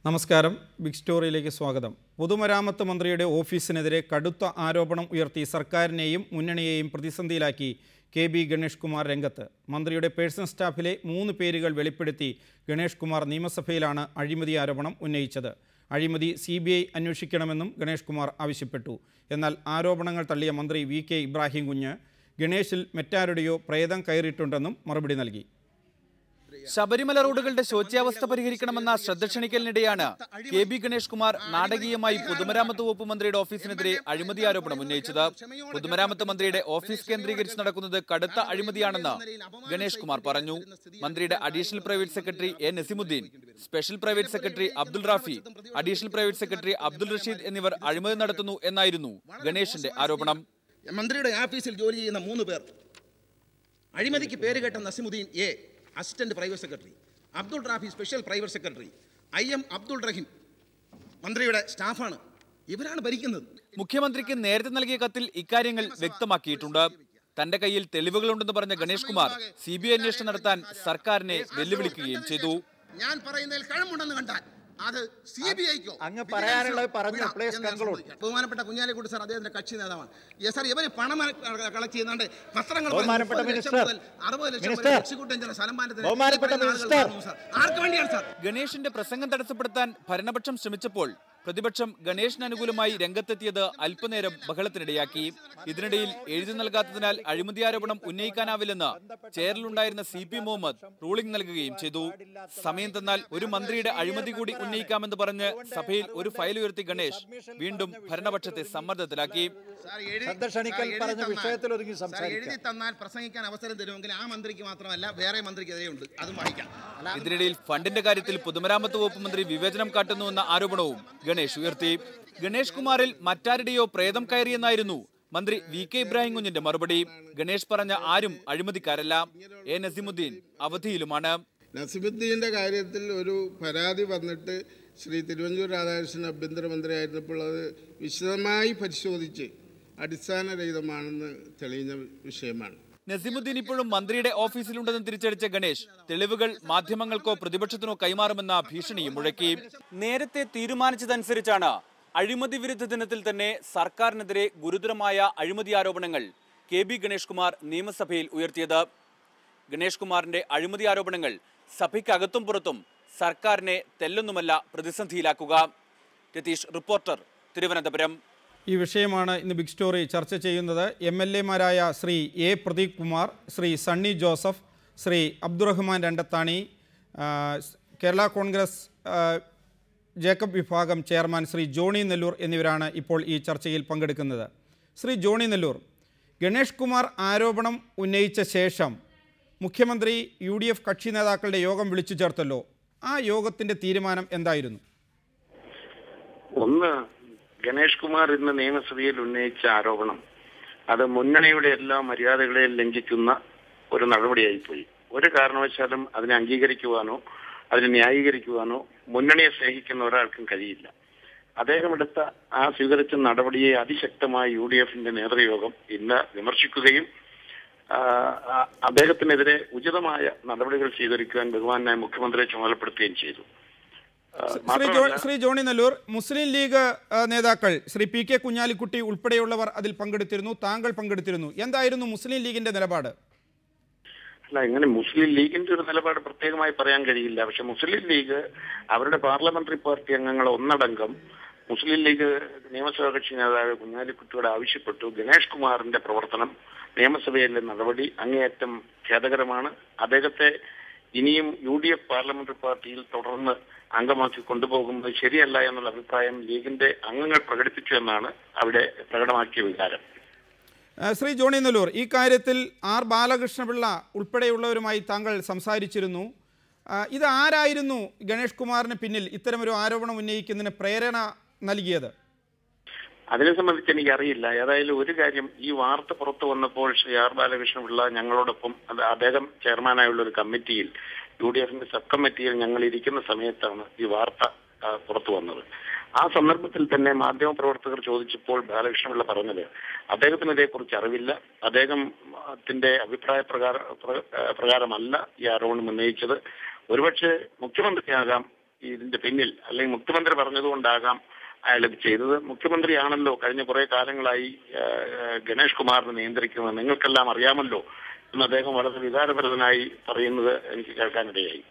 നമസ്കാരം. ബിഗ് സ്റ്റോറിയിലേക്ക് സ്വാഗതം. പൊതുമരാമത്ത് മന്ത്രിയുടെ ഓഫീസിനെതിരെ കടുത്ത ആരോപണം ഉയർത്തി സർക്കാരിനെയും മുന്നണിയെയും പ്രതിസന്ധിയിലാക്കി കെ.ബി. ഗണേഷ് കുമാർ രംഗത്ത്. മന്ത്രിയുടെ പേഴ്സണൽ സ്റ്റാഫിലെ 3 പേരുകൾ വെളിപ്പെടുത്തി ഗണേഷ് കുമാർ നിയമസഭയിലാണ് അഴിമതി ആരോപണം ഉന്നയിച്ചത്. അഴിമതി CBI അന്വേഷിക്കണമെന്നും ഗണേഷ് കുമാർ ആവശ്യപ്പെട്ടു. എന്നാൽ ആരോപണങ്ങൾ തള്ളിയ മന്ത്രി VK ഇബ്രാഹിം കുഞ്ഞ് ഗണേഷിൽ മറ്റാരുടെയോ പ്രേതം കയറിയിട്ടുണ്ടെന്നും മറുപടി നൽകി. ശബരിമല റോഡുകളുടെ ശോച്യാവസ്ഥ പരിഹരിക്കണമെന്ന ശ്രദ്ധ ക്ഷണിക്കലിനിടെയാണ് കെ.ബി. ഗണേഷ് കുമാർ നാടകീയമായി പൊതുമരാമത്ത് വകുപ്പ് മന്ത്രിയുടെ ഓഫീസിനെതിരെ അഴിമതി ആരോപണം ഉന്നയിച്ചത്. പൊതുമരാമത്ത് മന്ത്രിയുടെ ഓഫീസ് കേന്ദ്രീകരിച്ച് നടക്കുന്നത് കടുത്ത അഴിമതിയാണെന്ന് ഗണേഷ് കുമാർ പറഞ്ഞു. മന്ത്രിയുടെ additional private secretary A. Naseemuddeen, special private secretary Abdul Rafi, additional private secretary Abdul Rasheed എന്നിവർ അഴിമതി നടത്തുന്നു എന്നായിരുന്നു ഗണേഷിന്റെ ആരോപണം. മന്ത്രിയുടെ ഓഫീസിൽ ജോലി ചെയ്യുന്ന 3 പേർ അഴിമതിക്ക് പേരുകേട്ട Naseemuddin A, assistant private secretary, Abdul Rafi special private secretary, IM Abdul Raheem മന്ത്രിയുടെ സ്റ്റാഫാണ്. ഇവരാണ് ഭരിക്കുന്നത്. മുഖ്യമന്ത്രിക്ക് നേരത്തെ നൽകിയ കത്തിൽ ഇക്കാര്യങ്ങൾ വ്യക്തമാക്കിയിട്ടുണ്ട്. തന്റെ കയ്യിൽ തെളിവുകളുണ്ടെന്ന് പറഞ്ഞ ഗണേഷ് കുമാർ CBI അന്വേഷണം നടത്താൻ സർക്കാരിനെ വെല്ലുവിളിക്കുകയും ചെയ്തു. ഞാൻ പറയുന്നതിൽ കഴമ്പുണ്ടെന്ന് കണ്ടാൽ അത് CBIക്കോ അങ്ങ് പറയാനുള്ളത് പറഞ്ഞു. ബഹുമാനപ്പെട്ട കുഞ്ഞാലിക്കുട്ടി സാർ അദ്ദേഹത്തിന്റെ കക്ഷി നേതാവാണ്. സാർ ഇവര് പണം കളക്ട് ചെയ്യുന്നുണ്ട്. പത്രങ്ങൾ ഗണേഷിന്റെ പ്രസംഗം തടസ്സപ്പെടുത്താൻ ഭരണപക്ഷം ശ്രമിച്ചപ്പോൾ പ്രതിപക്ഷം ഗണേഷിന് അനുകൂലമായി രംഗത്തെത്തിയത് അല്പനേരം ബഹളത്തിനിടയാക്കി. ഇതിനിടയിൽ എഴുതി നൽകാത്തതിനാൽ അഴിമതി ആരോപണം ഉന്നയിക്കാനാവില്ലെന്ന് ചെയറിലുണ്ടായിരുന്ന CP മുഹമ്മദ് റൂളിംഗ് നൽകുകയും ചെയ്തു. സമയം തന്നാൽ ഒരു മന്ത്രിയുടെ അഴിമതി കൂടി ഉന്നയിക്കാമെന്ന് പറഞ്ഞ് സഭയിൽ ഒരു ഫയൽ ഉയർത്തി ഗണേഷ് വീണ്ടും ഭരണപക്ഷത്തെ സമ്മർദ്ദത്തിലാക്കി. എഴുതി തന്നാൽ പ്രസംഗിക്കാൻ അവസരം തരുമെങ്കിൽ ആ മന്ത്രിക്ക് മാത്രമല്ല വേറെ മന്ത്രിക്കെതിരെയുണ്ട്, അതും വായിക്കാം. ഇതിനിടയിൽ ഫണ്ടിന്റെ കാര്യത്തിൽ പൊതുമരാമത്ത് വകുപ്പ് മന്ത്രി വിവേചനം കാട്ടുന്നുവെന്ന ആരോപണവും ഗണേഷ് ഉയർത്തി. ഗണേഷ് കുമാറിൽ മറ്റാരുടെയോ പ്രേതം കയറിയെന്നായിരുന്നു മന്ത്രി VK ഇബ്രാഹിം കുഞ്ഞിന്റെ മറുപടി. ഗണേഷ് പറഞ്ഞ ആരും അഴിമതിക്കാരല്ല. A. നസീമുദ്ദീൻ അവധിയിലുമാണ്. നസീമുദ്ദീന്റെ കാര്യത്തിൽ ഒരു പരാതി വന്നിട്ട് ശ്രീ തിരുവഞ്ചൂർ രാധാകൃഷ്ണൻ ആഭ്യന്തരമന്ത്രി ആയിരുന്നപ്പോൾ അത് വിശദമായി പരിശോധിച്ച് അടിസ്ഥാനരഹിതമാണെന്ന് തെളിഞ്ഞ വിഷയമാണ്. നസീമുദ്ദീൻ ഇപ്പോഴും മന്ത്രിയുടെ ഓഫീസിലുണ്ടെന്ന് തിരിച്ചടിച്ച ഗണേഷ് തെളിവുകൾ മാധ്യമങ്ങൾക്കോ പ്രതിപക്ഷത്തിനോ കൈമാറുമെന്ന ഭീഷണിയും മുഴക്കി. നേരത്തെ തീരുമാനിച്ചതനുസരിച്ചാണ് അഴിമതി വിരുദ്ധ ദിനത്തിൽ തന്നെ സർക്കാരിനെതിരെ ഗുരുതരമായ അഴിമതി ആരോപണങ്ങൾ കെ.ബി. ഗണേഷ് കുമാർ നിയമസഭയിൽ ഉയർത്തിയത്. ഗണേഷ് കുമാറിന്റെ അഴിമതി ആരോപണങ്ങൾ സഭയ്ക്കകത്തും പുറത്തും സർക്കാരിനെ തെല്ലൊന്നുമല്ല പ്രതിസന്ധിയിലാക്കുക. രതീഷ്, റിപ്പോർട്ടർ, തിരുവനന്തപുരം. ഈ വിഷയമാണ് ഇന്ന് ബിഗ് സ്റ്റോറി ചർച്ച ചെയ്യുന്നത്. MLA മാരായ ശ്രീ A. പ്രദീപ് കുമാർ, ശ്രീ സണ്ണി ജോസഫ്, ശ്രീ അബ്ദുറഹ്മാൻ രണ്ടത്താണി, കേരള കോൺഗ്രസ് ജേക്കബ് വിഭാഗം ചെയർമാൻ ശ്രീ ജോണി നെല്ലൂർ എന്നിവരാണ് ഇപ്പോൾ ഈ ചർച്ചയിൽ പങ്കെടുക്കുന്നത്. ശ്രീ ജോണി നെല്ലൂർ, ഗണേഷ് കുമാർ ആരോപണം ഉന്നയിച്ച ശേഷം മുഖ്യമന്ത്രി UDF കക്ഷി നേതാക്കളുടെ യോഗം വിളിച്ചു ചേർത്തല്ലോ. ആ യോഗത്തിൻ്റെ തീരുമാനം എന്തായിരുന്നു? ഒന്ന്, ഗണേഷ് കുമാർ ഇന്ന് നിയമസഭയിൽ ഉന്നയിച്ച ആരോപണം അത് മുന്നണിയുടെ എല്ലാ മര്യാദകളെയും ലംഘിക്കുന്ന ഒരു നടപടിയായിപ്പോയി. ഒരു കാരണവശാലും അതിനെ അംഗീകരിക്കുവാനോ അതിനെ ന്യായീകരിക്കുവാനോ മുന്നണിയെ സ്നേഹിക്കുന്ന ഒരാൾക്കും കഴിയില്ല. അദ്ദേഹം എടുത്ത സ്വീകരിച്ച നടപടിയെ അതിശക്തമായി UDFന്റെ നേതൃയോഗം ഇന്ന് വിമർശിക്കുകയും അദ്ദേഹത്തിനെതിരെ ഉചിതമായ നടപടികൾ സ്വീകരിക്കുവാൻ ബഹുമാനായ മുഖ്യമന്ത്രിയെ ചുമതലപ്പെടുത്തുകയും ചെയ്തു. ശ്രീ ജോണി നെല്ലൂർ, മുസ്ലിം ലീഗ് നേതാക്കൾ ശ്രീ PK കുഞ്ഞാലിക്കുട്ടി ഉൾപ്പെടെയുള്ളവർ അതിൽ പങ്കെടുത്തിരുന്നു, താങ്കൾ പങ്കെടുത്തിരുന്നു. എന്തായിരുന്നു മുസ്ലിം ലീഗിന്റെ നിലപാട്? അല്ല, ഇങ്ങനെ മുസ്ലിം ലീഗിന്റെ ഒരു നിലപാട് പ്രത്യേകമായി പറയാൻ കഴിയില്ല. പക്ഷെ മുസ്ലിം ലീഗ് അവരുടെ പാർലമെന്ററി പാർട്ടി അംഗങ്ങൾ ഒന്നടങ്കം മുസ്ലിം ലീഗ് നിയമസഭാ കക്ഷി നേതാവ് കുഞ്ഞാലിക്കുട്ടിയോട് ആവശ്യപ്പെട്ടു, ഗണേഷ് കുമാറിന്റെ പ്രവർത്തനം, നിയമസഭയിലെ നടപടി അങ്ങേയറ്റം ഖേദകരമാണ്. അദ്ദേഹത്തെ ഇനിയും UDF പാർലമെന്ററി പാർട്ടിയിൽ തുടർന്ന് അംഗമാക്കി കൊണ്ടുപോകുന്നത് ശരിയല്ല എന്നുള്ള അഭിപ്രായം ലീഗിന്റെ അംഗങ്ങൾ പ്രകടിപ്പിച്ചു എന്നാണ് അവിടെ പ്രകടമാക്കിയ വികാരം. ശ്രീ ജോണി നെല്ലൂർ, ഈ കാര്യത്തിൽ R. ബാലകൃഷ്ണപിള്ള ഉൾപ്പെടെയുള്ളവരുമായി താങ്കൾ സംസാരിച്ചിരുന്നു. ഇത് ആരായിരുന്നു ഗണേഷ് കുമാറിന് പിന്നിൽ ഇത്തരമൊരു ആരോപണം ഉന്നയിക്കുന്നതിന് പ്രേരണ നൽകിയത്? അതിനെ സംബന്ധിച്ച് എനിക്കറിയില്ല. ഏതായാലും ഒരു കാര്യം, ഈ വാർത്ത പുറത്തു വന്നപ്പോൾ ശ്രീ R. ബാലകൃഷ്ണപിള്ള ഞങ്ങളോടൊപ്പം, അദ്ദേഹം ചെയർമാനായുള്ള ഒരു കമ്മിറ്റിയിൽ, UDFന്റെ സബ് കമ്മിറ്റിയിൽ ഞങ്ങൾ ഇരിക്കുന്ന സമയത്താണ് ഈ വാർത്ത പുറത്തു വന്നത്. ആ സന്ദർഭത്തിൽ തന്നെ മാധ്യമപ്രവർത്തകർ ചോദിച്ചപ്പോൾ ബാലകൃഷ്ണപിള്ള പറഞ്ഞത് അദ്ദേഹത്തിന് ഇതേക്കുറിച്ച് അറിവില്ല, അദ്ദേഹത്തിന്റെ അഭിപ്രായ പ്രകാരമല്ല ഈ ആരോപണം ഉന്നയിച്ചത്. ഒരുപക്ഷെ മുഖ്യമന്ത്രിയാകാം ഇതിന്റെ പിന്നിൽ, അല്ലെങ്കിൽ മുഖ്യമന്ത്രി പറഞ്ഞതുകൊണ്ടാകാം അയാൾ ഇത് ചെയ്തത്. മുഖ്യമന്ത്രിയാണല്ലോ കഴിഞ്ഞ കുറെ കാലങ്ങളായി ഗണേഷ് കുമാറിനെ നിയന്ത്രിക്കുന്നത്, നിങ്ങൾക്കെല്ലാം അറിയാമല്ലോ എന്ന് അദ്ദേഹം വളരെ വികാരഭരിതനായി പറയുന്നത് എനിക്ക് കേൾക്കാനിടയായി.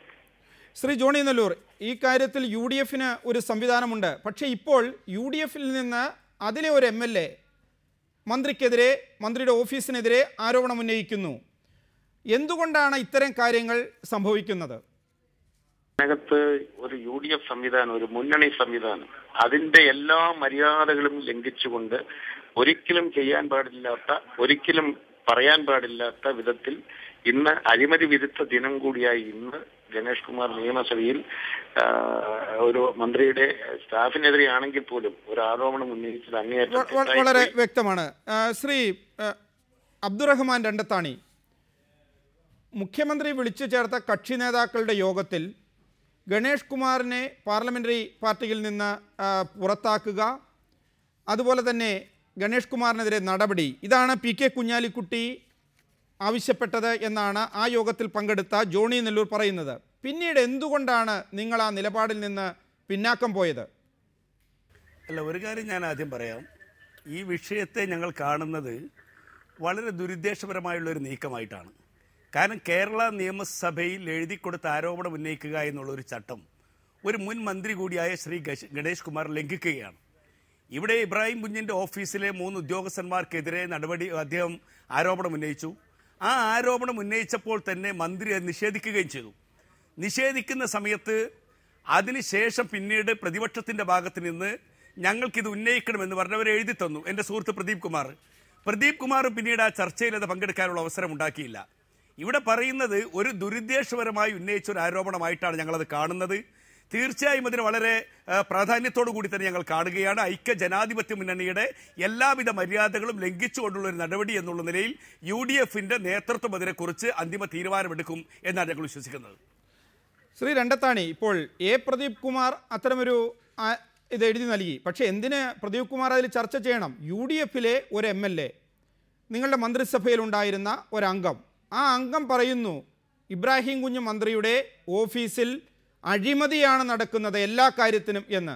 ശ്രീ ജോണി നെല്ലൂർ, ഈ കാര്യത്തിൽ UDF ഒരു സംവിധാനമുണ്ട്. പക്ഷേ ഇപ്പോൾ UDF നിന്ന് അതിലെ ഒരു MLA മന്ത്രിക്കെതിരെ, മന്ത്രിയുടെ ഓഫീസിനെതിരെ ആരോപണം ഉന്നയിക്കുന്നു. എന്തുകൊണ്ടാണ് ഇത്തരം കാര്യങ്ങൾ സംഭവിക്കുന്നത്? അതിനകത്ത് ഒരു UDF സംവിധാനം, ഒരു മുന്നണി സംവിധാനം, അതിന്റെ എല്ലാ മര്യാദകളും ലംഘിച്ചുകൊണ്ട് ഒരിക്കലും ചെയ്യാൻ പാടില്ലാത്ത, ഒരിക്കലും പറയാൻ പാടില്ലാത്ത വിധത്തിൽ ഇന്ന് അഴിമതി വിരുദ്ധ ദിനം കൂടിയായി ഇന്ന് ഗണേഷ് കുമാർ നിയമസഭയിൽ ഒരു മന്ത്രിയുടെ സ്റ്റാഫിനെതിരെ ആണെങ്കിൽ പോലും ഒരു ആരോപണം ഉന്നയിച്ചത് അങ്ങേയറ്റം വളരെ വ്യക്തമാണ്. ശ്രീ അബ്ദുറഹ്മാൻ രണ്ടത്താണി, മുഖ്യമന്ത്രി വിളിച്ചു ചേർത്ത കക്ഷി നേതാക്കളുടെ യോഗത്തിൽ ഗണേഷ് കുമാറിനെ പാർലമെൻ്ററി പാർട്ടിയിൽ നിന്ന് പുറത്താക്കുക, അതുപോലെ തന്നെ ഗണേഷ് കുമാറിനെതിരെ നടപടി, ഇതാണ് PK കുഞ്ഞാലിക്കുട്ടി ആവശ്യപ്പെട്ടത് എന്നാണ് ആ യോഗത്തിൽ പങ്കെടുത്ത ജോണി നെല്ലൂർ പറയുന്നത്. പിന്നീട് എന്തുകൊണ്ടാണ് നിങ്ങൾ ആ നിലപാടിൽ നിന്ന് പിന്നാക്കം പോയത്? അല്ല, ഒരു കാര്യം ഞാൻ ആദ്യം പറയാം. ഈ വിഷയത്തെ ഞങ്ങൾ കാണുന്നത് വളരെ ദുരുദ്ദേശപരമായുള്ളൊരു നീക്കമായിട്ടാണ്. കാരണം കേരള നിയമസഭയിൽ എഴുതിക്കൊടുത്ത ആരോപണം ഉന്നയിക്കുക എന്നുള്ളൊരു ചട്ടം ഒരു മുൻ മന്ത്രി കൂടിയായ ശ്രീ ഗണേഷ് കുമാർ ലംഘിക്കുകയാണ്. ഇവിടെ ഇബ്രാഹിം കുഞ്ഞിൻ്റെ ഓഫീസിലെ 3 ഉദ്യോഗസ്ഥന്മാർക്കെതിരെ അദ്ദേഹം ആരോപണം ഉന്നയിച്ചു. ആ ആരോപണം ഉന്നയിച്ചപ്പോൾ തന്നെ മന്ത്രി അത് നിഷേധിക്കുകയും ചെയ്തു. നിഷേധിക്കുന്ന സമയത്ത് അതിനുശേഷം പിന്നീട് പ്രതിപക്ഷത്തിൻ്റെ ഭാഗത്ത് നിന്ന് ഞങ്ങൾക്കിത് ഉന്നയിക്കണമെന്ന് പറഞ്ഞവർ എഴുതി തന്നു. എൻ്റെ സുഹൃത്ത് പ്രദീപ് കുമാർ പിന്നീട് ആ ചർച്ചയിൽ അത് പങ്കെടുക്കാനുള്ള അവസരം ഉണ്ടാക്കിയില്ല. ഇവിടെ പറയുന്നത് ഒരു ദുരുദ്ദേശപരമായി ഉന്നയിച്ച ഒരു ആരോപണമായിട്ടാണ് ഞങ്ങളത് കാണുന്നത്. തീർച്ചയായും അതിന് വളരെ പ്രാധാന്യത്തോടു കൂടി തന്നെ ഞങ്ങൾ കാണുകയാണ്. ഐക്യ ജനാധിപത്യ മുന്നണിയുടെ എല്ലാവിധ മര്യാദകളും ലംഘിച്ചുകൊണ്ടുള്ള ഒരു നടപടി എന്നുള്ള നിലയിൽ UDFന്റെ നേതൃത്വം അതിനെക്കുറിച്ച് അന്തിമ തീരുമാനമെടുക്കും എന്നാണ് ഞങ്ങൾ വിശ്വസിക്കുന്നത്. ശ്രീ രണ്ടത്താണി, ഇപ്പോൾ പ്രദീപ് കുമാർ അത്തരമൊരു ഇത് എഴുതി നൽകി. പക്ഷേ എന്തിന് പ്രദീപ് കുമാർ അതിൽ ചർച്ച ചെയ്യണം? UDFലെ ഒരു MLA, നിങ്ങളുടെ മന്ത്രിസഭയിലുണ്ടായിരുന്ന ഒരംഗം, ആ അംഗം പറയുന്നു ഇബ്രാഹിം കുഞ്ഞ് മന്ത്രിയുടെ ഓഫീസിൽ അഴിമതിയാണ് നടക്കുന്നത് എല്ലാ കാര്യത്തിനും എന്ന്.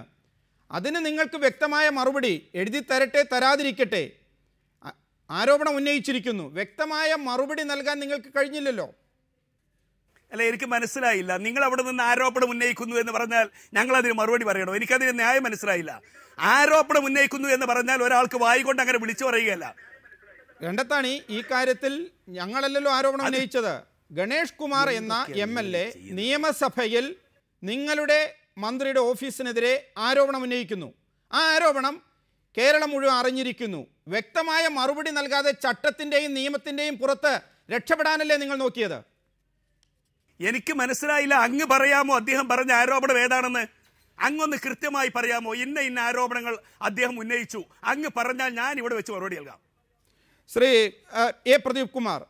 അതിന് നിങ്ങൾക്ക് വ്യക്തമായ മറുപടി എഴുതി തരട്ടെ, തരാതിരിക്കട്ടെ, ആരോപണം ഉന്നയിച്ചിരിക്കുന്നു, വ്യക്തമായ മറുപടി നൽകാൻ നിങ്ങൾക്ക് കഴിഞ്ഞില്ലല്ലോ. അല്ല, എനിക്ക് മനസ്സിലായില്ല. നിങ്ങൾ അവിടെ നിന്ന് ആരോപണം ഉന്നയിക്കുന്നു എന്ന് പറഞ്ഞാൽ ഞങ്ങൾ അതിന് മറുപടി പറയണോ? എനിക്കതിന് ന്യായം മനസ്സിലായില്ല. ആരോപണം ഉന്നയിക്കുന്നു എന്ന് പറഞ്ഞാൽ ഒരാൾക്ക് വായിക്കൊണ്ട് അങ്ങനെ വിളിച്ചു പറയുകയല്ല. രണ്ടത്താണി, ഈ കാര്യത്തിൽ ഞങ്ങളല്ലല്ലോ ആരോപണം ഉന്നയിച്ചത്. ഗണേഷ് കുമാർ എന്ന MLA നിയമസഭയിൽ നിങ്ങളുടെ മന്ത്രിയുടെ ഓഫീസിനെതിരെ ആരോപണം ഉന്നയിക്കുന്നു. ആ ആരോപണം കേരളം മുഴുവൻ അറിഞ്ഞിരിക്കുന്നു. വ്യക്തമായ മറുപടി നൽകാതെ ചട്ടത്തിൻ്റെയും നിയമത്തിൻ്റെയും പുറത്ത് രക്ഷപ്പെടാനല്ലേ നിങ്ങൾ നോക്കിയത്? എനിക്ക് മനസ്സിലായില്ല. അങ്ങ് പറയാമോ അദ്ദേഹം പറഞ്ഞ ആരോപണം ഏതാണെന്ന്? അങ്ങൊന്ന് കൃത്യമായി പറയാമോ? ഇന്ന ആരോപണങ്ങൾ അദ്ദേഹം ഉന്നയിച്ചു, അങ്ങ് പറഞ്ഞാൽ ഞാൻ ഇവിടെ വെച്ച് മറുപടി നൽകാം. ശ്രീ പ്രദീപ് കുമാർ,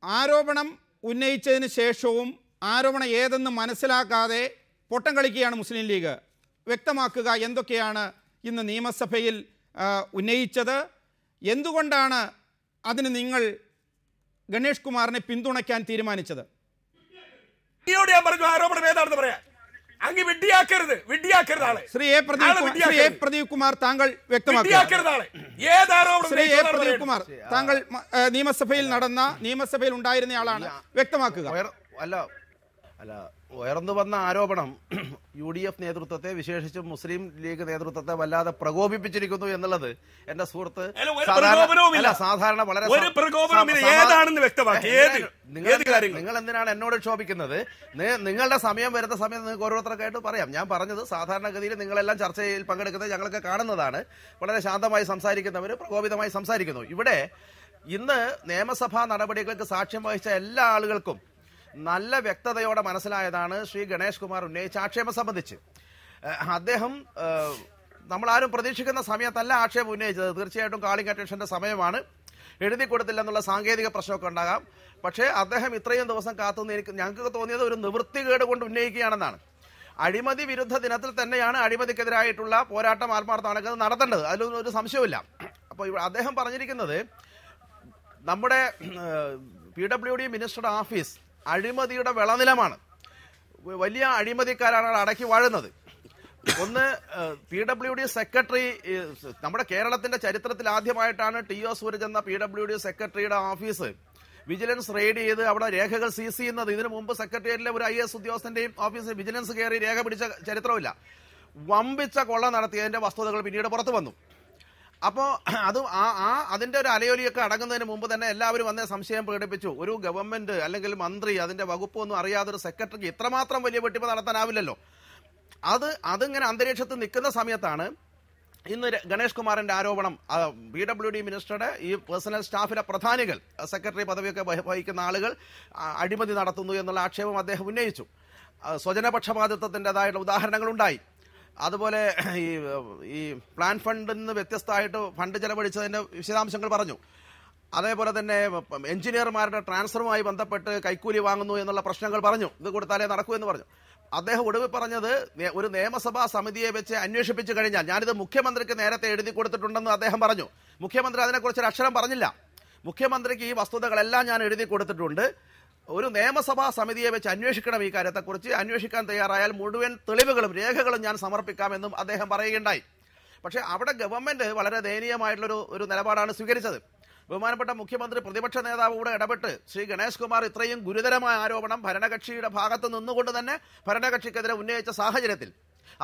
ആരോപണം ഉന്നയിച്ചതിന് ശേഷവും ആരോപണം ഏതെന്ന് മനസ്സിലാക്കാതെ പൊട്ടം കളിക്കുകയാണ് മുസ്ലിം ലീഗ്. വ്യക്തമാക്കുക, എന്തൊക്കെയാണ് ഇന്ന് നിയമസഭയിൽ ഉന്നയിച്ചത്? എന്തുകൊണ്ടാണ് അതിന് നിങ്ങൾ ഗണേഷ് കുമാറിനെ പിന്തുണയ്ക്കാൻ തീരുമാനിച്ചത്? ഞാൻ പറഞ്ഞു ആരോപണം ഏതാണെന്ന് പറയാം. അങ്ങ് വിഡ്ഢിയാക്കരുത് ആളെ. ശ്രീ പ്രദീപ് കുമാർ, താങ്കൾ വ്യക്തമാക്കുക. ശ്രീ പ്രദീപ് കുമാർ, താങ്കൾ നിയമസഭയിൽ ഉണ്ടായിരുന്നയാളാണ്, വ്യക്തമാക്കുക. അല്ല, ഉയർന്നു വന്ന ആരോപണം UDF നേതൃത്വത്തെ, വിശേഷിച്ചും മുസ്ലിം ലീഗ് നേതൃത്വത്തെ വല്ലാതെ പ്രകോപിപ്പിച്ചിരിക്കുന്നു എന്നുള്ളത് എന്റെ സുഹൃത്ത് സാധാരണ വളരെ നിങ്ങൾ എന്തിനാണ് എന്നോട് ക്ഷോഭിക്കുന്നത്? നിങ്ങളുടെ സമയം വരുന്ന സമയം നിങ്ങൾക്ക് ഓരോരുത്തർക്കായിട്ട് പറയാം. ഞാൻ പറഞ്ഞത് സാധാരണഗതിയിൽ നിങ്ങളെല്ലാം ചർച്ചയിൽ പങ്കെടുക്കുന്നത് ഞങ്ങളൊക്കെ കാണുന്നതാണ്. വളരെ ശാന്തമായി സംസാരിക്കുന്നവർ പ്രകോപിതമായി സംസാരിക്കുന്നു. ഇവിടെ ഇന്ന് നിയമസഭാ നടപടികൾക്ക് സാക്ഷ്യം വഹിച്ച എല്ലാ ആളുകൾക്കും നല്ല വ്യക്തതയോടെ മനസ്സിലായതാണ് ശ്രീ ഗണേഷ് കുമാർ ഉന്നയിച്ച ആക്ഷേപം സംബന്ധിച്ച്. അദ്ദേഹം നമ്മളാരും പ്രതീക്ഷിക്കുന്ന സമയത്തല്ല ആക്ഷേപം ഉന്നയിച്ചത്. തീർച്ചയായിട്ടും കാളിംഗ് അറ്റൻഷന്റെ സമയമാണ്, എഴുതി കൊടുത്തില്ലെന്നുള്ള സാങ്കേതിക പ്രശ്നമൊക്കെ ഉണ്ടാകാം. പക്ഷേ അദ്ദേഹം ഇത്രയും ദിവസം കാത്തുനിന്ന് ഞങ്ങൾക്ക് തോന്നിയത് ഒരു നിവൃത്തികേട് കൊണ്ട് ഉന്നയിക്കുകയാണെന്നാണ്. അഴിമതി വിരുദ്ധ ദിനത്തിൽ തന്നെയാണ് അഴിമതിക്കെതിരായിട്ടുള്ള പോരാട്ടം ആത്മാർത്ഥമാണ് നടത്തേണ്ടത്, അതിലൊന്നും ഒരു സംശയമില്ല. അപ്പോൾ അദ്ദേഹം പറഞ്ഞിരിക്കുന്നത് നമ്മുടെ PWD മിനിസ്റ്ററുടെ ഓഫീസ് അഴിമതിയുടെ വിളനിലമാണ്. വലിയ അഴിമതിക്കാരാണ് അടക്കി വാഴുന്നത്. ഒന്ന്, PWD സെക്രട്ടറി, നമ്മുടെ കേരളത്തിന്റെ ചരിത്രത്തിൽ ആദ്യമായിട്ടാണ് TO സൂരജ് എന്ന PWD സെക്രട്ടറിയുടെ ഓഫീസ് വിജിലൻസ് റെയ്ഡ് ചെയ്ത് അവിടെ രേഖകൾ സീസ് ചെയ്യുന്നത്. ഇതിനു മുമ്പ് സെക്രട്ടേറിയറ്റിലെ ഒരു IAS ഉദ്യോഗസ്ഥന്റെയും ഓഫീസിൽ വിജിലൻസ് കയറി രേഖ പിടിച്ച ചരിത്രമില്ല. വമ്പിച്ച കൊള്ള നടത്തിയതിന്റെ വസ്തുതകൾ പിന്നീട് പുറത്തു വന്നു. അപ്പോൾ അത് അതിന്റെ ഒരു അലയൊലിയൊക്കെ അടങ്ങുന്നതിന് മുമ്പ് തന്നെ എല്ലാവരും വന്ന സംശയം പ്രകടിപ്പിച്ചു. ഒരു ഗവൺമെന്റ് അല്ലെങ്കിൽ മന്ത്രി അതിന്റെ വകുപ്പൊന്നും അറിയാതൊരു സെക്രട്ടറിക്ക് ഇത്രമാത്രം വലിയ വെട്ടിപ്പ് നടത്താനാവില്ലല്ലോ. അതിങ്ങനെ അന്തരീക്ഷത്തിൽ നിൽക്കുന്ന സമയത്താണ് ഇന്ന് ഗണേഷ് കുമാറിന്റെ ആരോപണം. PWD മിനിസ്റ്ററുടെ ഈ പേഴ്സണൽ സ്റ്റാഫിലെ പ്രധാനികൾ, സെക്രട്ടറി പദവിയൊക്കെ വഹിക്കുന്ന ആളുകൾ അഴിമതി നടത്തുന്നു എന്നുള്ള ആക്ഷേപം അദ്ദേഹം ഉന്നയിച്ചു. സ്വജനപക്ഷപാതിത്വത്തിൻ്റെതായിട്ടുള്ള ഉദാഹരണങ്ങളുണ്ടായി. അതുപോലെ ഈ പ്ലാൻ ഫണ്ടിൽ നിന്ന് വ്യത്യസ്തമായിട്ട് ഫണ്ട് ചെലവഴിച്ചതിന്റെ വിശദാംശങ്ങൾ പറഞ്ഞു. അതേപോലെ തന്നെ എഞ്ചിനീയർമാരുടെ ട്രാൻസ്ഫറുമായി ബന്ധപ്പെട്ട് കൈക്കൂലി വാങ്ങുന്നു എന്നുള്ള പ്രശ്നങ്ങൾ പറഞ്ഞു. ഇത് കൊടുത്താലേ നടക്കൂ എന്ന് പറഞ്ഞു. അദ്ദേഹം ഒടുവിൽ പറഞ്ഞത് ഒരു നിയമസഭാ സമിതിയെ വെച്ച് അന്വേഷിപ്പിച്ചു കഴിഞ്ഞാൽ, ഞാനിത് മുഖ്യമന്ത്രിക്ക് നേരത്തെ എഴുതി കൊടുത്തിട്ടുണ്ടെന്ന് അദ്ദേഹം പറഞ്ഞു. മുഖ്യമന്ത്രി അതിനെക്കുറിച്ച് ഒരു അക്ഷരം പറഞ്ഞില്ല. മുഖ്യമന്ത്രിക്ക് ഈ വസ്തുതകളെല്ലാം ഞാൻ എഴുതി കൊടുത്തിട്ടുണ്ട്, ഒരു നിയമസഭാ സമിതിയെ വെച്ച് അന്വേഷിക്കണം ഈ കാര്യത്തെക്കുറിച്ച്, അന്വേഷിക്കാൻ തയ്യാറായാൽ മുഴുവൻ തെളിവുകളും രേഖകളും ഞാൻ സമർപ്പിക്കാമെന്നും അദ്ദേഹം പറയുകയുണ്ടായി. പക്ഷേ അവിടെ ഗവൺമെന്റ് വളരെ ദയനീയമായിട്ടുള്ള നിലപാടാണ് സ്വീകരിച്ചത്. ബഹുമാനപ്പെട്ട മുഖ്യമന്ത്രി പ്രതിപക്ഷ നേതാവ് കൂടെ ഇടപെട്ട് ശ്രീ ഗണേഷ് കുമാർ ഇത്രയും ഗുരുതരമായ ആരോപണം ഭരണകക്ഷിയുടെ ഭാഗത്ത് നിന്നുകൊണ്ട് തന്നെ ഭരണകക്ഷിക്കെതിരെ ഉന്നയിച്ച സാഹചര്യത്തിൽ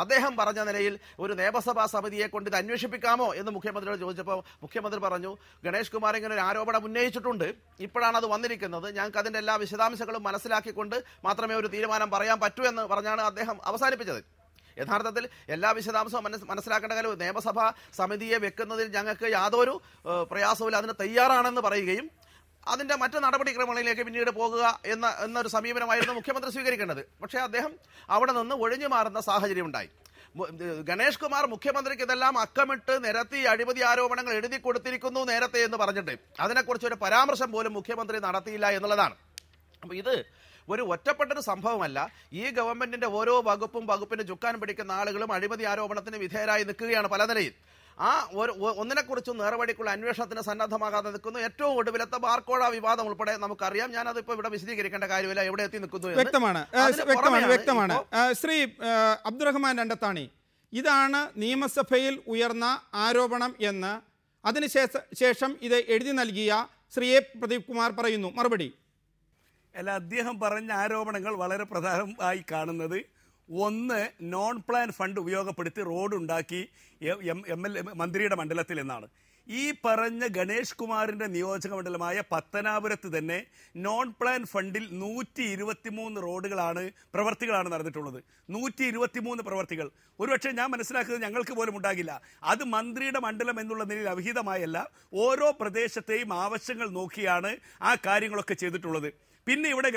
അദ്ദേഹം പറഞ്ഞ നിലയിൽ ഒരു നിയമസഭാ സമിതിയെ കൊണ്ട് ഇത് അന്വേഷിപ്പിക്കാമോ എന്ന് മുഖ്യമന്ത്രിയോട് ചോദിച്ചപ്പോൾ മുഖ്യമന്ത്രി പറഞ്ഞു, ഗണേഷ് കുമാർ ഇങ്ങനെ ഒരു ആരോപണം ഉന്നയിച്ചിട്ടുണ്ട്, ഇപ്പോഴാണ് അത് വന്നിരിക്കുന്നത്, ഞങ്ങൾക്ക് അതിന്റെ എല്ലാ വിശദാംശങ്ങളും മനസ്സിലാക്കിക്കൊണ്ട് മാത്രമേ ഒരു തീരുമാനം പറയാൻ പറ്റൂ എന്ന് പറഞ്ഞാണ് അദ്ദേഹം അവസാനിപ്പിച്ചത്. യഥാർത്ഥത്തിൽ എല്ലാ വിശദാംശവും മനസ്സിലാക്കേണ്ട കാര്യം, നിയമസഭാ സമിതിയെ വെക്കുന്നതിൽ ഞങ്ങൾക്ക് യാതൊരു പ്രയാസവും അതിന് തയ്യാറാണെന്ന് പറയുകയും അതിന്റെ മറ്റു നടപടിക്രമങ്ങളിലേക്ക് പിന്നീട് പോകുക എന്നൊരു സമീപനമായിരുന്നു മുഖ്യമന്ത്രി സ്വീകരിക്കേണ്ടത്. പക്ഷേ അദ്ദേഹം അവിടെ നിന്ന് ഒഴിഞ്ഞു മാറുന്ന സാഹചര്യം ഉണ്ടായി. ഗണേഷ് കുമാർ മുഖ്യമന്ത്രിക്ക് ഇതെല്ലാം അക്കമിട്ട് നിരത്തി അഴിമതി ആരോപണങ്ങൾ എഴുതി കൊടുത്തിരിക്കുന്നു നേരത്തെ എന്ന് പറഞ്ഞിട്ട് അതിനെക്കുറിച്ച് ഒരു പരാമർശം പോലും മുഖ്യമന്ത്രി നടത്തിയില്ല എന്നുള്ളതാണ്. അപ്പൊ ഇത് ഒരു ഒറ്റപ്പെട്ടൊരു സംഭവമല്ല. ഈ ഗവൺമെന്റിന്റെ ഓരോ വകുപ്പിന് ചുക്കാൻ പിടിക്കുന്ന ആളുകളും അഴിമതി ആരോപണത്തിന് വിധേയരായി നിൽക്കുകയാണ് പല നിലയിൽ. ഒന്നിനെക്കുറിച്ചും നേർവഴിക്കുള്ള അന്വേഷണത്തിന് സന്നദ്ധമാകാതെ നിൽക്കുന്നു. ഏറ്റവും ഒടുവിലത്തെ ബാർക്കോഴ വിവാദം ഉൾപ്പെടെ നമുക്കറിയാം. ഞാനതിപ്പോ ഇവിടെ വിശദീകരിക്കേണ്ട കാര്യമില്ല, എവിടെ എത്തി നിൽക്കുന്നു വ്യക്തമാണ്. ശ്രീ അബ്ദുറഹ്മാൻ രണ്ടത്താണി, ഇതാണ് നിയമസഭയിൽ ഉയർന്ന ആരോപണം എന്ന് അതിനുശേഷം ഇത് എഴുതി നൽകിയ ശ്രീ A. പ്രദീപ് കുമാർ പറയുന്നു. മറുപടി. അല്ല, അദ്ദേഹം പറഞ്ഞ ആരോപണങ്ങൾ വളരെ പ്രധാനമായി കാണുന്നത്, ഒന്ന്, നോൺ പ്ലാൻ ഫണ്ട് ഉപയോഗപ്പെടുത്തി റോഡ് ഉണ്ടാക്കി മന്ത്രിയുടെ മണ്ഡലത്തിൽ എന്നാണ്. ഈ പറഞ്ഞ ഗണേഷ് കുമാറിന്റെ നിയോജക മണ്ഡലമായ പത്തനാപുരത്ത് തന്നെ നോൺ പ്ലാൻ ഫണ്ടിൽ 123 പ്രവർത്തികളാണ് നടന്നിട്ടുള്ളത്. 123 പ്രവർത്തികൾ. ഒരുപക്ഷെ ഞാൻ മനസ്സിലാക്കുന്നത് ഞങ്ങൾക്ക് പോലും ഉണ്ടാകില്ല. അത് മന്ത്രിയുടെ മണ്ഡലം എന്നുള്ള നിലയിൽ അവിഹിതമായല്ല, ഓരോ പ്രദേശത്തെയും ആവശ്യങ്ങൾ നോക്കിയാണ് ആ കാര്യങ്ങളൊക്കെ ചെയ്തിട്ടുള്ളത്. പിന്നെ ഇവിടെ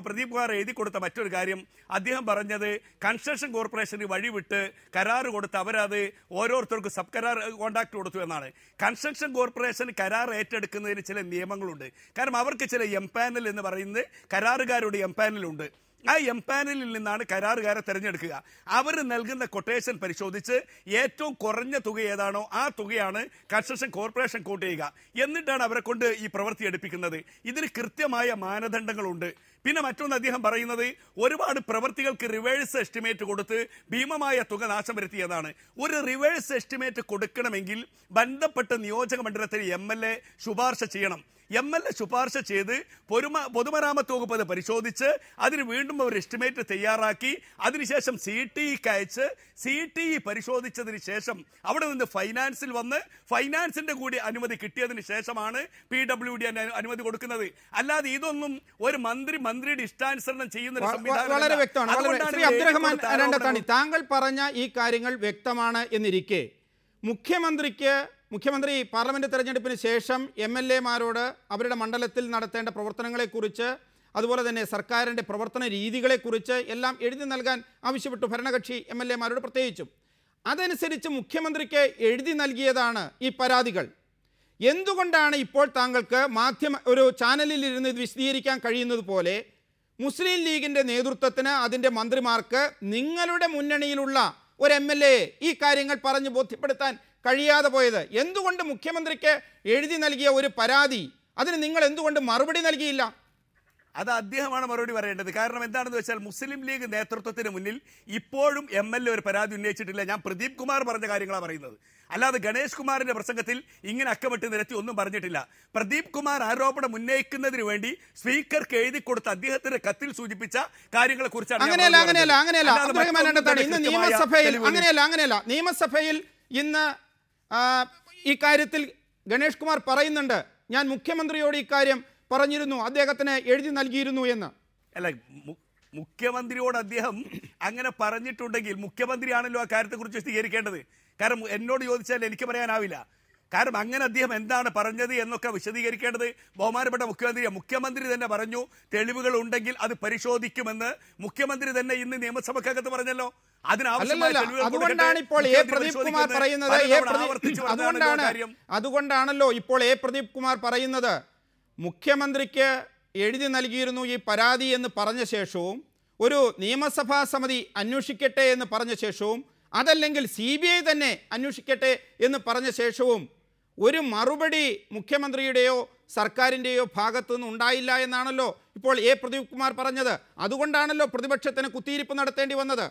പ്രദീപ് കുമാർ എഴുതി കൊടുത്ത മറ്റൊരു കാര്യം, അദ്ദേഹം പറഞ്ഞത് കൺസ്ട്രക്ഷൻ കോർപ്പറേഷന് വഴിവിട്ട് കരാറ് കൊടുത്ത് അവരത് ഓരോരുത്തർക്കും സബ് കരാർ കോൺട്രാക്ട് കൊടുത്തു എന്നാണ്. കൺസ്ട്രക്ഷൻ കോർപ്പറേഷൻ കരാർ ഏറ്റെടുക്കുന്നതിന് ചില നിയമങ്ങളുണ്ട്. കാരണം അവർക്ക് ചില എംപാനൽ എന്ന് പറയുന്നത് കരാറുകാരുടെ എംപാനലുണ്ട്. ആ എംപാനലിൽ നിന്നാണ് കരാറുകാരെ തെരഞ്ഞെടുക്കുക. അവർ നൽകുന്ന കൊട്ടേഷൻ പരിശോധിച്ച് ഏറ്റവും കുറഞ്ഞ തുക ഏതാണോ ആ തുകയാണ് കൺസ്ട്രക്ഷൻ കോർപ്പറേഷൻ കോട്ട് ചെയ്യുക. എന്നിട്ടാണ് അവരെ കൊണ്ട് ഈ പ്രവൃത്തി എടുപ്പിക്കുന്നത്. ഇതിന് കൃത്യമായ മാനദണ്ഡങ്ങളുണ്ട്. പിന്നെ മറ്റൊന്ന് അദ്ദേഹം പറയുന്നത്, ഒരുപാട് പ്രവൃത്തികൾക്ക് റിവേഴ്സ് എസ്റ്റിമേറ്റ് കൊടുത്ത് ഭീമമായ തുക നാശം വരുത്തിയതാണ്. ഒരു റിവേഴ്സ് എസ്റ്റിമേറ്റ് കൊടുക്കണമെങ്കിൽ ബന്ധപ്പെട്ട നിയോജക മണ്ഡലത്തിൽ MLA ശുപാർശ ചെയ്യണം. MLA ശുപാർശ ചെയ്ത് പൊതുമരാമത്ത് വകുപ്പ് അത് പരിശോധിച്ച് അതിന് വീണ്ടും ഒരു എസ്റ്റിമേറ്റ് തയ്യാറാക്കി അതിനുശേഷം CTEക്ക് അയച്ച് CTE പരിശോധിച്ചതിന് ശേഷം അവിടെ നിന്ന് ഫൈനാൻസിൽ വന്ന് ഫൈനാൻസിന്റെ കൂടി അനുമതി കിട്ടിയതിന് ശേഷമാണ് PWD അനുമതി കൊടുക്കുന്നത്. അല്ലാതെ ഇതൊന്നും ഒരു മന്ത്രിയുടെ ഇഷ്ടാനുസരണം ചെയ്യുന്ന വളരെ വ്യക്തമാണ്. താങ്കൾ പറഞ്ഞ ഈ കാര്യങ്ങൾ വ്യക്തമാണ് എന്നിരിക്കെ മുഖ്യമന്ത്രി പാർലമെന്റ് തെരഞ്ഞെടുപ്പിന് ശേഷം MLAമാരോട് അവരുടെ മണ്ഡലത്തിൽ നടത്തേണ്ട പ്രവർത്തനങ്ങളെക്കുറിച്ച്, അതുപോലെ തന്നെ സർക്കാരിൻ്റെ പ്രവർത്തന രീതികളെക്കുറിച്ച് എല്ലാം എഴുതി നൽകാൻ ആവശ്യപ്പെട്ടു ഭരണകക്ഷി MLAമാരോട് പ്രത്യേകിച്ചും. അതനുസരിച്ച് മുഖ്യമന്ത്രിക്ക് എഴുതി നൽകിയതാണ് ഈ പരാതികൾ. എന്തുകൊണ്ടാണ് ഇപ്പോൾ താങ്കൾക്ക് ഒരു ചാനലിൽ ഇരുന്ന് ഇത് വിശദീകരിക്കാൻ കഴിയുന്നത് പോലെ മുസ്ലിം ലീഗിൻ്റെ നേതൃത്വത്തിന്, അതിൻ്റെ മന്ത്രിമാർക്ക്, നിങ്ങളുടെ മുന്നണിയിലുള്ള ഒരു MLA ഈ കാര്യങ്ങൾ പറഞ്ഞ് ബോധ്യപ്പെടുത്താൻ കഴിയാതെ പോയത്? എന്തുകൊണ്ട് മുഖ്യമന്ത്രിക്ക് എഴുതി നൽകിയ ഒരു പരാതി അതിന് നിങ്ങൾ എന്തുകൊണ്ട് മറുപടി നൽകിയില്ല? അത് അദ്ദേഹമാണ് മറുപടി പറയേണ്ടത്. കാരണം എന്താണെന്ന് വെച്ചാൽ മുസ്ലിം ലീഗ് നേതൃത്വത്തിന് മുന്നിൽ ഇപ്പോഴും MLA ഒരു പരാതി ഉന്നയിച്ചിട്ടില്ല. ഞാൻ പ്രദീപ് കുമാർ പറഞ്ഞ കാര്യങ്ങളാണ് പറയുന്നത്, അല്ലാതെ ഗണേഷ് കുമാറിന്റെ പ്രസംഗത്തിൽ ഇങ്ങനെ അക്കമിട്ട് നിരത്തി ഒന്നും പറഞ്ഞിട്ടില്ല. പ്രദീപ് കുമാർ ആരോപണം ഉന്നയിക്കുന്നതിന് വേണ്ടി സ്പീക്കർക്ക് എഴുതി കൊടുത്ത അദ്ദേഹത്തിന്റെ കത്തിൽ സൂചിപ്പിച്ച കാര്യങ്ങളെ കുറിച്ചാണ്. നിയമസഭയിൽ ഇന്ന് ഈ കാര്യത്തിൽ ഗണേഷ് കുമാർ പറയുന്നുണ്ട്, ഞാൻ മുഖ്യമന്ത്രിയോട് ഇക്കാര്യം പറഞ്ഞിരുന്നു, അദ്ദേഹത്തിന് എഴുതി നൽകിയിരുന്നു എന്ന്. അല്ല, മുഖ്യമന്ത്രിയോട് അദ്ദേഹം അങ്ങനെ പറഞ്ഞിട്ടുണ്ടെങ്കിൽ മുഖ്യമന്ത്രിയാണല്ലോ ആ കാര്യത്തെക്കുറിച്ച് വിശദീകരിക്കേണ്ടത്. കാരണം എന്നോട് ചോദിച്ചാൽ എനിക്ക് പറയാനാവില്ല. കാരണം അങ്ങനെ അദ്ദേഹം എന്താണ് പറഞ്ഞത് എന്നൊക്കെ വിശദീകരിക്കേണ്ടത് ബഹുമാനപ്പെട്ട മുഖ്യമന്ത്രി തന്നെ പറഞ്ഞു, തെളിവുകൾ ഉണ്ടെങ്കിൽ അത് പരിശോധിക്കുമെന്ന് മുഖ്യമന്ത്രി തന്നെ ഇന്ന് നിയമസഭക്കകത്ത് പറഞ്ഞല്ലോ. അതുകൊണ്ടാണല്ലോ ഇപ്പോൾ എ പ്രദീപ് കുമാർ പറയുന്നത് മുഖ്യമന്ത്രിക്ക് എഴുതി നൽകിയിരുന്നു ഈ പരാതി എന്ന് പറഞ്ഞ ശേഷവും, ഒരു നിയമസഭാ സമിതി അന്വേഷിക്കട്ടെ എന്ന് പറഞ്ഞ ശേഷവും, അതല്ലെങ്കിൽ CBI തന്നെ അന്വേഷിക്കട്ടെ എന്ന് പറഞ്ഞ ശേഷവും ഒരു മറുപടി മുഖ്യമന്ത്രിയുടെയോ സർക്കാരിൻ്റെയോ ഭാഗത്തു നിന്ന് ഉണ്ടായില്ല എന്നാണല്ലോ ഇപ്പോൾ എ പ്രദീപ് കുമാർ പറഞ്ഞത്. അതുകൊണ്ടാണല്ലോ പ്രതിപക്ഷത്തിന് കുത്തിയിരിപ്പ് നടത്തേണ്ടി വന്നത്.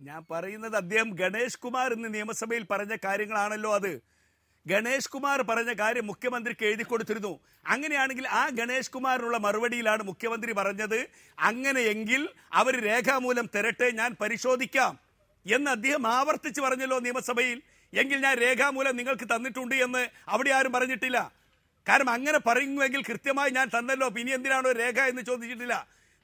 ഞാൻ പറയുന്നത് അദ്ദേഹം ഗണേഷ് കുമാർ ഇന്ന് നിയമസഭയിൽ പറഞ്ഞ കാര്യങ്ങളാണല്ലോ അത്. ഗണേഷ് കുമാർ പറഞ്ഞ കാര്യം മുഖ്യമന്ത്രിക്ക് എഴുതി കൊടുത്തിരുന്നു. അങ്ങനെയാണെങ്കിൽ ആ ഗണേഷ് കുമാറിനുള്ള മറുപടിയിലാണ് മുഖ്യമന്ത്രി പറഞ്ഞത്, അങ്ങനെയെങ്കിൽ അവർ രേഖാമൂലം തരട്ടെ, ഞാൻ പരിശോധിക്കാം എന്ന് അദ്ദേഹം ആവർത്തിച്ച് പറഞ്ഞല്ലോ നിയമസഭയിൽ. എങ്കിൽ ഞാൻ രേഖാമൂലം നിങ്ങൾക്ക് തന്നിട്ടുണ്ട് എന്ന് അവിടെ ആരും പറഞ്ഞിട്ടില്ല. കാരണം അങ്ങനെ പറയുമെങ്കിൽ കൃത്യമായി ഞാൻ തന്നല്ലോ, പിന്നെ എന്തിനാണോ രേഖ എന്ന് ചോദിച്ചിട്ടില്ല.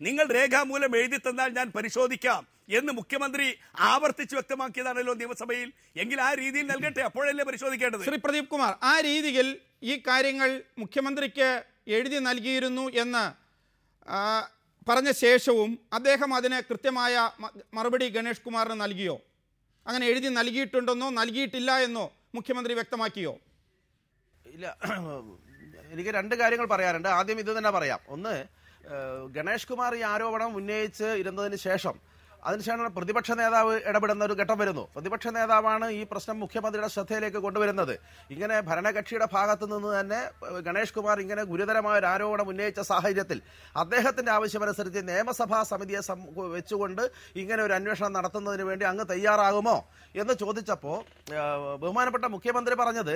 നിങ്ങൾ രേഖാമൂലം എഴുതി തന്നാൽ ഞാൻ പരിശോധിക്കാം എന്ന് മുഖ്യമന്ത്രി ആവർത്തിച്ച് വ്യക്തമാക്കിയതാണല്ലോ നിയമസഭയിൽ. എങ്കിൽ ആ രീതിയിൽ നൽകട്ടെ, അപ്പോഴല്ലേ പരിശോധിക്കേണ്ടത്. ശ്രീ പ്രദീപ് കുമാർ, ആ രീതിയിൽ ഈ കാര്യങ്ങൾ മുഖ്യമന്ത്രിക്ക് എഴുതി നൽകിയിരുന്നു എന്ന് പറഞ്ഞ ശേഷവും അദ്ദേഹം അതിന് കൃത്യമായ മറുപടി ഗണേഷ് കുമാറിന് നൽകിയോ? അങ്ങനെ എഴുതി നൽകിയിട്ടുണ്ടെന്നോ നൽകിയിട്ടില്ല എന്നോ മുഖ്യമന്ത്രി വ്യക്തമാക്കിയോ? ഇല്ല, എനിക്ക് രണ്ട് കാര്യങ്ങൾ പറയാനുണ്ട്. ആദ്യം ഇത് തന്നെ പറയാം. ഒന്ന്, ഗണേഷ് കുമാർ ഈ ആരോപണം ഉന്നയിച്ച് ഇരുന്നതിന് ശേഷം അതിനുശേഷം പ്രതിപക്ഷ നേതാവ് ഇടപെടുന്ന ഒരു ഘട്ടം വരുന്നു. പ്രതിപക്ഷ നേതാവാണ് ഈ പ്രശ്നം മുഖ്യമന്ത്രിയുടെ ശ്രദ്ധയിലേക്ക് കൊണ്ടുവരുന്നത്. ഇങ്ങനെ ഭരണകക്ഷിയുടെ ഭാഗത്തു നിന്ന് തന്നെ ഗണേഷ് കുമാർ ഇങ്ങനെ ഗുരുതരമായ ഒരു ആരോപണം ഉന്നയിച്ച സാഹചര്യത്തിൽ അദ്ദേഹത്തിന്റെ ആവശ്യമനുസരിച്ച് നിയമസഭാ സമിതിയെ വെച്ചുകൊണ്ട് ഇങ്ങനെ ഒരു അന്വേഷണം നടത്തുന്നതിന് വേണ്ടി അങ്ങ് തയ്യാറാകുമോ എന്ന് ചോദിച്ചപ്പോൾ ബഹുമാനപ്പെട്ട മുഖ്യമന്ത്രി പറഞ്ഞത്,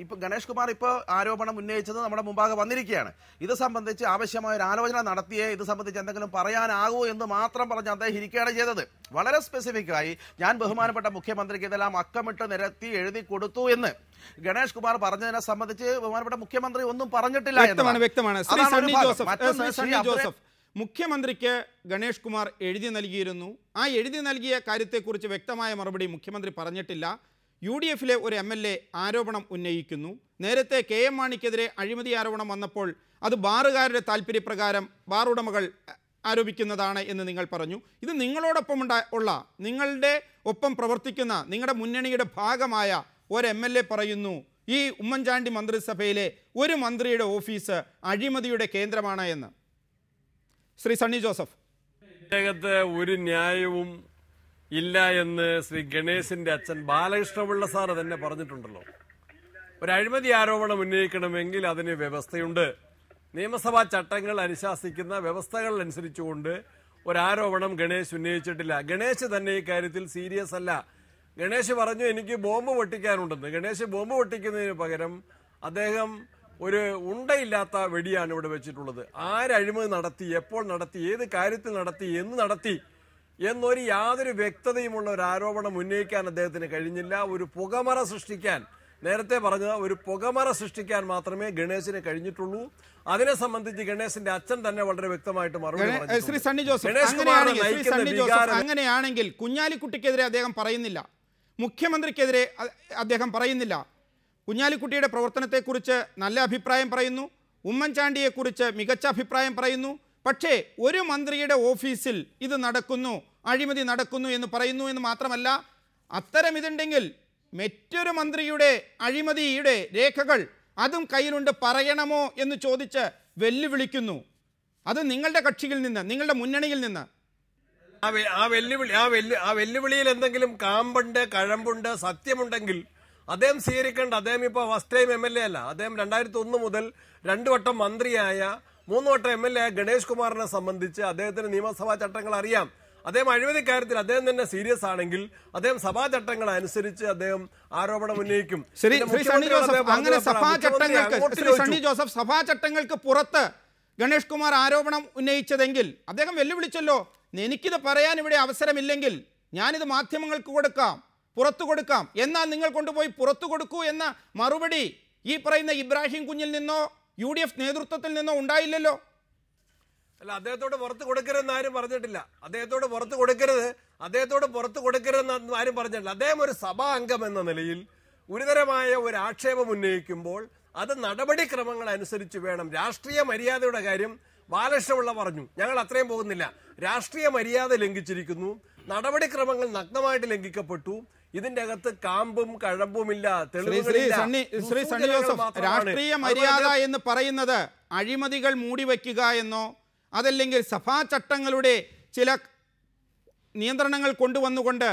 ഇപ്പൊ ഗണേഷ് കുമാർ ഇപ്പോൾ ആരോപണം ഉന്നയിച്ചത് നമ്മുടെ മുമ്പാകെ വന്നിരിക്കുകയാണ്, ഇത് സംബന്ധിച്ച് ആവശ്യമായ ഒരു ആലോചന നടത്തിയേ ഇത് സംബന്ധിച്ച് എന്തെങ്കിലും പറയാനാകൂ എന്ന് മാത്രം പറഞ്ഞ് അദ്ദേഹം ഇരിക്കുകയാണ് ചെയ്തത്. വളരെ സ്പെസിഫിക്കായി ഞാൻ ബഹുമാനപ്പെട്ട മുഖ്യമന്ത്രിക്ക് ഇതെല്ലാം അക്കമിട്ട് നിരത്തി എഴുതി കൊടുത്തു എന്ന് ഗണേഷ് കുമാർ പറഞ്ഞതിനെ സംബന്ധിച്ച് ബഹുമാനപ്പെട്ട മുഖ്യമന്ത്രി ഒന്നും പറഞ്ഞിട്ടില്ല. വ്യക്തമാണ്. മുഖ്യമന്ത്രിക്ക് ഗണേഷ് കുമാർ എഴുതി നൽകിയിരുന്നു. ആ എഴുതി നൽകിയ കാര്യത്തെക്കുറിച്ച് വ്യക്തമായ മറുപടി മുഖ്യമന്ത്രി പറഞ്ഞിട്ടില്ല. UDF-ലെ ഒരു MLA ആരോപണം ഉന്നയിക്കുന്നു. നേരത്തെ KM മാണിക്കെതിരെ അഴിമതി ആരോപണം വന്നപ്പോൾ അത് ബാറുകാരുടെ താല്പര്യപ്രകാരം ബാർ ഉടമകൾ ആരോപിക്കുന്നതാണ് എന്ന് നിങ്ങൾ പറഞ്ഞു. ഇത് നിങ്ങളോടൊപ്പം ഉള്ള നിങ്ങളുടെ ഒപ്പം പ്രവർത്തിക്കുന്ന നിങ്ങളുടെ മുന്നണിയുടെ ഭാഗമായ ഒരു MLA പറയുന്നു, ഈ ഉമ്മൻചാണ്ടി മന്ത്രിസഭയിലെ ഒരു മന്ത്രിയുടെ ഓഫീസ് അഴിമതിയുടെ കേന്ദ്രമാണ് എന്ന്. ശ്രീ സണ്ണി ജോസഫ്, ഇതിനകത്ത് ഒരു ന്യായവും ഇല്ല എന്ന് ശ്രീ ഗണേശിന്റെ അച്ഛൻ ബാലകൃഷ്ണപിള്ള സാറ് തന്നെ പറഞ്ഞിട്ടുണ്ടല്ലോ. ഒരു അഴിമതി ആരോപണം ഉന്നയിക്കണമെങ്കിൽ അതിന് വ്യവസ്ഥയുണ്ട്. നിയമസഭാ ചട്ടങ്ങൾ അനുശാസിക്കുന്ന വ്യവസ്ഥകൾ അനുസരിച്ചുകൊണ്ട് ഒരാരോപണം ഗണേശ് ഉന്നയിച്ചിട്ടില്ല. ഗണേശ് തന്നെ ഈ കാര്യത്തിൽ സീരിയസ് അല്ല. ഗണേശ് പറഞ്ഞു എനിക്ക് ബോംബ് പൊട്ടിക്കാനുണ്ടെന്ന്. ഗണേശ് ബോംബ് പൊട്ടിക്കുന്നതിന് പകരം അദ്ദേഹം ഒരു ഉണ്ടയില്ലാത്ത വെടിയാണ് ഇവിടെ വെച്ചിട്ടുള്ളത്. ആരഴിമതി നടത്തി, എപ്പോൾ നടത്തി, ഏത് കാര്യത്തിൽ നടത്തി, എന്ന് നടത്തി എന്നൊരു യാതൊരു വ്യക്തതയുമുള്ള ഒരു ആരോപണം ഉന്നയിക്കാൻ അദ്ദേഹത്തിന് കഴിഞ്ഞില്ല. ഒരു പുകമറ സൃഷ്ടിക്കാൻ, നേരത്തെ പറഞ്ഞ ഒരു പുകമറ സൃഷ്ടിക്കാൻ മാത്രമേ ഗണേശിന് കഴിഞ്ഞിട്ടുള്ളൂ. അതിനെ സംബന്ധിച്ച് ഗണേശിന്റെ അച്ഛൻ തന്നെ വളരെ വ്യക്തമായിട്ട് മറുപടി പറഞ്ഞു. ശ്രീ സണ്ണി ജോസഫ്, അങ്ങനെയാണെങ്കിൽ കുഞ്ഞാലിക്കുട്ടിക്കെതിരെ അദ്ദേഹം പറയുന്നില്ല, മുഖ്യമന്ത്രിക്കെതിരെ അദ്ദേഹം പറയുന്നില്ല. കുഞ്ഞാലിക്കുട്ടിയുടെ പ്രവർത്തനത്തെക്കുറിച്ച് നല്ല അഭിപ്രായം പറയുന്നു, ഉമ്മൻചാണ്ടിയെക്കുറിച്ച് മികച്ച അഭിപ്രായം പറയുന്നു. പക്ഷേ ഒരു മന്ത്രിയുടെ ഓഫീസിൽ ഇത് നടക്കുന്നു, അഴിമതി നടക്കുന്നു എന്ന് പറയുന്നു എന്ന് മാത്രമല്ല, അത്തരം ഇതുണ്ടെങ്കിൽ മറ്റൊരു മന്ത്രിയുടെ അഴിമതിയുടെ രേഖകൾ അതും കയ്യിലുണ്ട്, പറയണമോ എന്ന് ചോദിച്ച് വെല്ലുവിളിക്കുന്നു. അത് നിങ്ങളുടെ കക്ഷിയിൽ നിന്ന്, നിങ്ങളുടെ മുന്നണിയിൽ നിന്ന്. ആ വെല്ലുവിളിയിൽ എന്തെങ്കിലും കാമ്പുണ്ട്, കഴമ്പുണ്ട്, സത്യമുണ്ടെങ്കിൽ അദ്ദേഹം സ്വീകരിക്കേണ്ട. അദ്ദേഹം ഇപ്പോൾ ഫസ്റ്റ് ടൈം MLA അല്ല. അദ്ദേഹം 2001 മുതൽ 2 വട്ടം മന്ത്രിയായ 3 വട്ടം MLA ഗണേഷ് കുമാറിനെ സംബന്ധിച്ച് അദ്ദേഹത്തിന് നിയമസഭാ ചട്ടങ്ങൾ അറിയാം. അദ്ദേഹം അഴിമതി കാര്യത്തിൽ അദ്ദേഹം തന്നെ സീരിയസ് ആണെങ്കിൽ അദ്ദേഹം സഭാ ചട്ടങ്ങൾ അനുസരിച്ച് അദ്ദേഹം ആരോപണം ഉന്നയിക്കും. അങ്ങനെ സണ്ണി ജോസഫ് സഭാ ചട്ടങ്ങൾക്ക് പുറത്ത് ഗണേഷ് കുമാർ ആരോപണം ഉന്നയിച്ചതെങ്കിൽ അദ്ദേഹം വെല്ലുവിളിച്ചല്ലോ, എനിക്കിത് പറയാൻ ഇവിടെ അവസരമില്ലെങ്കിൽ ഞാനിത് മാധ്യമങ്ങൾക്ക് കൊടുക്കാം, പുറത്തു കൊടുക്കാം. എന്നാൽ നിങ്ങൾ കൊണ്ടുപോയി പുറത്തു കൊടുക്കൂ എന്ന മറുപടി ഈ പറയുന്ന ഇബ്രാഹിം കുഞ്ഞിൽ നിന്നോ UDF നേതൃത്വത്തിൽ നിന്നോ ഉണ്ടായില്ലല്ലോ. അല്ല, അദ്ദേഹത്തോട് പുറത്ത് കൊടുക്കരുതെന്ന് ആരും പറഞ്ഞിട്ടില്ല. അദ്ദേഹത്തോട് പുറത്ത് കൊടുക്കരുതെന്ന് ആരും പറഞ്ഞിട്ടില്ല. അദ്ദേഹം ഒരു സഭാ അംഗം എന്ന നിലയിൽ ഗുരുതരമായ ഒരു ആക്ഷേപം ഉന്നയിക്കുമ്പോൾ അത് നടപടിക്രമങ്ങൾ അനുസരിച്ച് വേണം. രാഷ്ട്രീയ മര്യാദയുടെ കാര്യം ബാലകൃഷ്ണപിള്ള പറഞ്ഞു, ഞങ്ങൾ അത്രയും പോകുന്നില്ല. രാഷ്ട്രീയ മര്യാദ ലംഘിച്ചിരിക്കുന്നു, നടപടിക്രമങ്ങൾ നഗ്നമായിട്ട് ലംഘിക്കപ്പെട്ടു. ഇതിന്റെ അകത്ത് കാമ്പും കഴമ്പുമില്ല, തെളിവുകളില്ല. രാഷ്ട്രീയ മര്യാദ എന്ന് പറയുന്നത് അഴിമതികൾ മൂടിവെക്കുക എന്നോ അതല്ലെങ്കിൽ സഭാ ചട്ടങ്ങളുടെ ചില നിയന്ത്രണങ്ങൾ കൊണ്ടുവന്നുകൊണ്ട്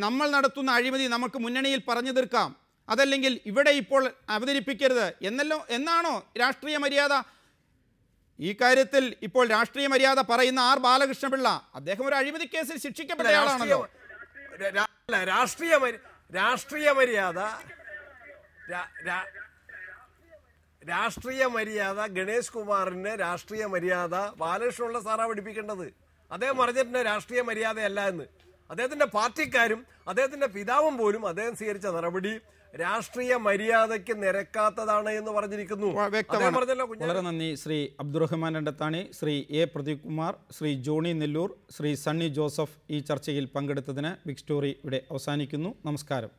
നമ്മൾ നടത്തുന്ന അഴിമതി നമുക്ക് മുന്നണിയിൽ പറഞ്ഞു തീർക്കാം, അതല്ലെങ്കിൽ ഇവിടെ ഇപ്പോൾ അവതരിപ്പിക്കരുത് എന്നാണോ രാഷ്ട്രീയ മര്യാദ? ഈ കാര്യത്തിൽ ഇപ്പോൾ രാഷ്ട്രീയ മര്യാദ പറയുന്ന R. ബാലകൃഷ്ണപിള്ള അദ്ദേഹം ഒരു അഴിമതി കേസിൽ ശിക്ഷിക്കപ്പെട്ടയാളാണല്ലോ. രാഷ്ട്രീയ മര്യാദ ഗണേഷ് കുമാറിന് രാഷ്ട്രീയ മര്യാദ ബാലകൃഷ്ണപിള്ള സാറാ പഠിപ്പിക്കേണ്ടത്. അദ്ദേഹം പറഞ്ഞിട്ടുണ്ട് രാഷ്ട്രീയ മര്യാദയല്ല എന്ന്. അദ്ദേഹത്തിന്റെ പാർട്ടിക്കാരും അദ്ദേഹത്തിന്റെ പിതാവും പോലും അദ്ദേഹം സ്വീകരിച്ച നടപടി രാഷ്ട്രീയ മര്യാദയ്ക്ക് നിരക്കാത്തതാണ് എന്ന് പറഞ്ഞിരിക്കുന്നു. വളരെ നന്ദി ശ്രീ അബ്ദുറഹ്മാൻ രണ്ടത്താണി, ശ്രീ A. പ്രദീപ് കുമാർ, ശ്രീ ജോണി നെല്ലൂർ, ശ്രീ സണ്ണി ജോസഫ് ഈ ചർച്ചയിൽ പങ്കെടുത്തതിന്. ബിഗ് സ്റ്റോറി ഇവിടെ അവസാനിക്കുന്നു. നമസ്കാരം.